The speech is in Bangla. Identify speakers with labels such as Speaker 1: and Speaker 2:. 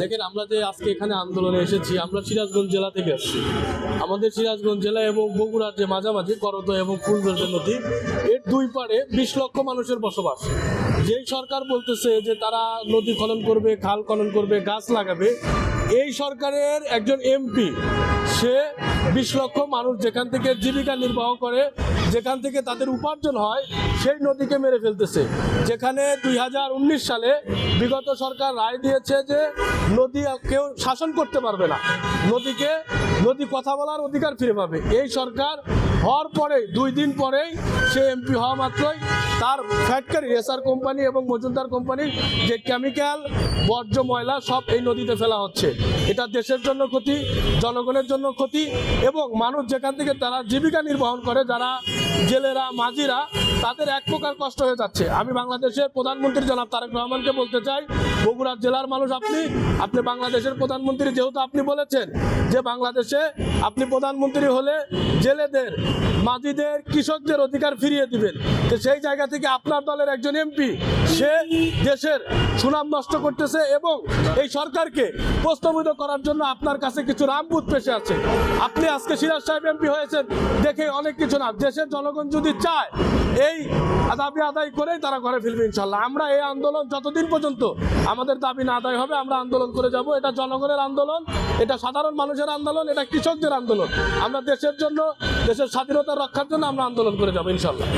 Speaker 1: দেখেন, আমরা যে আজকে এখানে আন্দোলনে এসেছি, আমরা সিরাজগঞ্জ জেলা থেকে এসেছি। আমাদের সিরাজগঞ্জ জেলা এবং বগুড়ার যে মাঝামাঝি করতোয়া এবং ফুলজোর নদী, এর দুই পাড়ে 20 লক্ষ মানুষের বসবাস। যেই সরকার বলতেছে যে তারা নদী খনন করবে, খাল খনন করবে, গাছ লাগাবে, এই সরকারের একজন এমপি সে 20 লক্ষ মানুষ যেখান থেকে জীবিকা নির্বাহ করে, যেখান থেকে তাদের উপার্জন হয়, সেই নদীকে মেরে ফেলতেছে। যেখানে 2019 সালে বিগত সরকার রায় দিয়েছে যে নদী কেউ শাসন করতে পারবে না, নদী কথা বলার অধিকার ফিরে পাবে। এই সরকার হওয়ার পরে 2 দিন পরেই সে এমপি হওয়া মাত্রই তার ফ্যাক্টরি এসআর কোম্পানি এবং মজুমদার কোম্পানির যে কেমিক্যাল বর্জ্য ময়লা সব এই নদীতে ফেলা হচ্ছে। এটা দেশের জন্য ক্ষতি, জনগণের জন্য ক্ষতি, এবং মানুষ যেখান থেকে তারা জীবিকা নির্বাহন করে, যারা জেলেরা, মাঝিরা, তাদের এক প্রকার কষ্ট হয়ে যাচ্ছে। আমি বাংলাদেশের প্রধানমন্ত্রী জনাব তারেক রহমানকে বলতে চাই, বগুড়ার জেলার মানুষ আপনি বাংলাদেশের প্রধানমন্ত্রী, যেহেতু আপনি বলেছেন যে বাংলাদেশে আপনি প্রধানমন্ত্রী হলে জেলেদের, মাঝিদের, কৃষকদের অধিকার ফিরিয়ে দিবেন, তো সেই জায়গা থেকে আপনার দলের একজন এমপি সে দেশের সুনাম নষ্ট করতেছে এবং এই সরকারকে প্রস্তাবিত করার জন্য আপনার কাছে কিছু রামপুত পেশে আছে। আপনি আজকে সিরাজ সাহেব এমপি হয়েছেন দেখে অনেক কিছু না, দেশের জনগণ যদি চায় এই দাবি আদায় করেই তারা করে ফেলবে ইনশাল্লাহ। আমরা এই আন্দোলন যতদিন পর্যন্ত আমাদের দাবি না আদায় হবে আমরা আন্দোলন করে যাব। এটা জনগণের আন্দোলন, এটা সাধারণ মানুষের আন্দোলন, এটা কৃষকদের আন্দোলন। আমরা দেশের জন্য, দেশের স্বাধীনতা রক্ষার জন্য আমরা আন্দোলন করে যাব ইনশাল্লাহ।